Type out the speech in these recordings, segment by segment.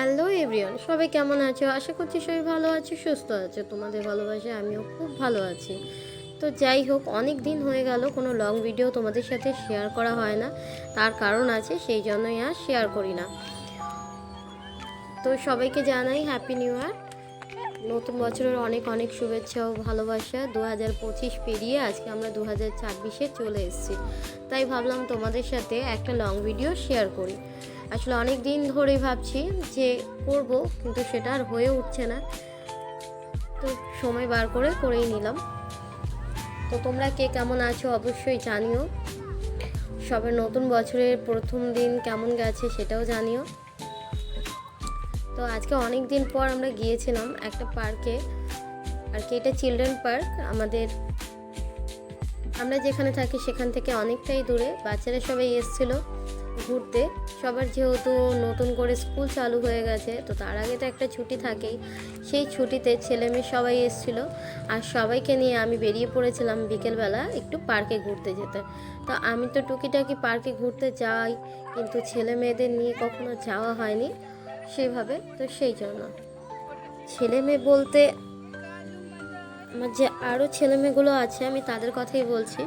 Hello everyone, সবাই কেমন আছো? আশা করছি সবাই ভালো আছো, সুস্থ আছো। তোমাদের ভালোবাসায় আমিও খুব ভালো আছি। তো যাই হোক, অনেক দিন হয়ে গেল কোনো লং ভিডিও তোমাদের সাথে শেয়ার করা হয় না। তার কারণ আছে, সেই জন্যই আর শেয়ার করি না। তো সবাইকে জানাই হ্যাপি নিউ ইয়ার, নতুন বছরের অনেক অনেক শুভেচ্ছা ও ভালোবাসা। 2025 পেরিয়ে আজকে আমরা 2026-এ চলে এসেছি। তাই ভাবলাম তোমাদের সাথে একটা লং ভিডিও শেয়ার করি। আসলে অনেক দিন ধরেই ভাবছি যে করব, কিন্তু সেটা আর হয়ে উঠছে না। তো সময় বার করেই নিলাম। তো তোমরা কে কেমন আছো অবশ্যই জানিও। সবার নতুন বছরের প্রথম দিন কেমন গেছে সেটাও জানিও। তো আজকে অনেক দিন পর আমরা গিয়েছিলাম একটা পার্কে, আর কি এটা চিলড্রেন পার্ক। আমরা যেখানে থাকি সেখান থেকে অনেকটাই দূরে। বাচ্চারা সবাই এসেছিল ঘুরতে। সবার যেহেতু নতুন করে স্কুল চালু হয়ে গেছে, তো তার আগে তো একটা ছুটি থাকেই। সেই ছুটিতে ছেলে মেয়ে সবাই এসেছিলো, আর সবাইকে নিয়ে আমি বেরিয়ে পড়েছিলাম বিকেলবেলা একটু পার্কে ঘুরতে যেতে। তো আমি তো টুকিটাকি পার্কে ঘুরতে যাই, কিন্তু ছেলে মেয়েদের নিয়ে কখনো যাওয়া হয়নি সেভাবে। তো সেই জন্য ছেলে মেয়ে বলতে আমার যে আরও ছেলে মেয়েগুলো আছে আমি তাদের কথাই বলছি।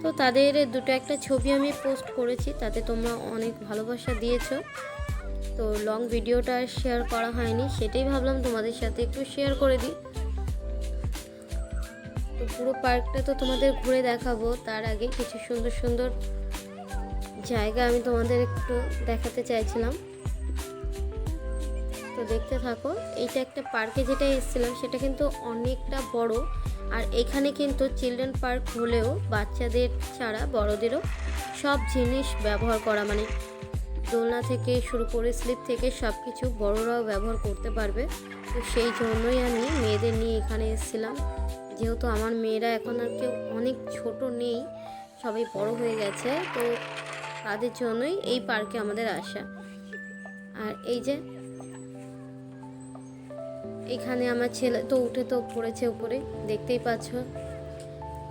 তো তাদের দুটো একটা ছবি আমি পোস্ট করেছি, তাতে তোমরা অনেক ভালোবাসা দিয়েছো। তো লং ভিডিওটা শেয়ার করা হয়নি, সেটাই ভাবলাম তোমাদের সাথে একটু শেয়ার করে দিই। তো পুরো পার্কটা তো তোমাদের ঘুরে দেখাবো, তার আগে কিছু সুন্দর সুন্দর জায়গা আমি তোমাদের একটু দেখাতে চাইছিলাম। তো দেখতে থাকো। এইটা একটা পার্কে যেটা এসেছিলাম সেটা কিন্তু অনেকটা বড়। আর এখানে কিন্তু চিলড্রেন পার্ক হলেও বাচ্চাদের ছাড়া বড়দেরও সব জিনিস ব্যবহার করা, মানে দোলনা থেকে শুরু করে স্লিপ থেকে সব কিছু বড়রাও ব্যবহার করতে পারবে। তো সেই জন্যই আমি মেয়েদের নিয়ে এখানে এসেছিলাম। যেহেতু আমার মেয়েরা এখন আর কেউ অনেক ছোট নেই, সবাই বড় হয়ে গেছে, তো তাদের জন্যই এই পার্কে আমাদের আসা। আর এই যে এখানে আমার ছেলে তো উঠে তো পড়েছে উপরে, দেখতেই পাচ্ছ।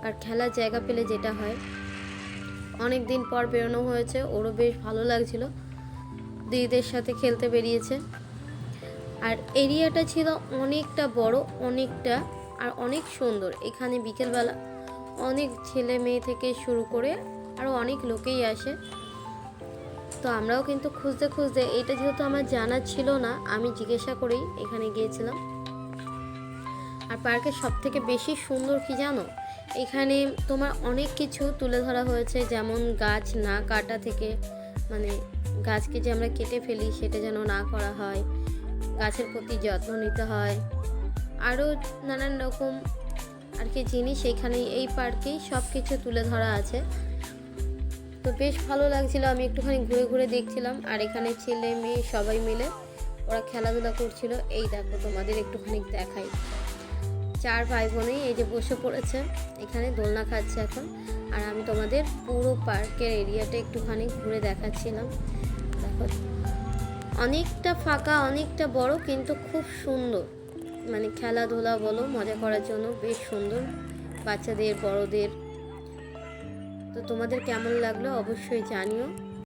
আর খেলার জায়গা পেলে যেটা হয়, অনেক দিন পর বেরোনো হয়েছে, ওরও বেশ ভালো লাগছিল, দিদিদের সাথে খেলতে বেরিয়েছে। আর এরিয়াটা ছিল অনেকটা বড়, অনেকটা, আর অনেক সুন্দর। এখানে বিকেলবেলা অনেক ছেলে মেয়ে থেকে শুরু করে আরও অনেক লোকেই আসে। তো আমরাও কিন্তু খুঁজতে খুঁজতে, এটা যেহেতু আমার জানা ছিল না, আমি জিজ্ঞাসা করেই এখানে গিয়েছিলাম। আর পার্কের সব থেকে বেশি সুন্দর কি জানো, এখানে তোমার অনেক কিছু তুলে ধরা হয়েছে, যেমন গাছ না কাটা থেকে, মানে গাছকে যে আমরা কেটে ফেলি সেটা যেন না করা হয়, গাছের প্রতি যত্ন নিতে হয়, আরও নানান রকম আর কি জিনিস এখানে এই পার্কেই সব কিছু তুলে ধরা আছে। তো বেশ ভালো লাগছিল, আমি একটুখানি ঘুরে ঘুরে দেখছিলাম। আর এখানে ছেলে মেয়ে সবাই মিলে ওরা খেলাধুলা করছিল। এই দেখো তোমাদের একটুখানি দেখাই, 4 ভাই বোনেই এই যে বসে পড়েছে, এখানে দোলনা খাচ্ছে এখন। আর আমি তোমাদের পুরো পার্কের এরিয়াটা একটুখানি ঘুরে দেখাচ্ছিলাম। দেখো অনেকটা ফাঁকা, অনেকটা বড়, কিন্তু খুব সুন্দর, মানে খেলাধুলা বলো, মজা করার জন্য বেশ সুন্দর, বাচ্চাদের বড়দের। তো তোমাদের কেমন লাগলো অবশ্যই জানিও।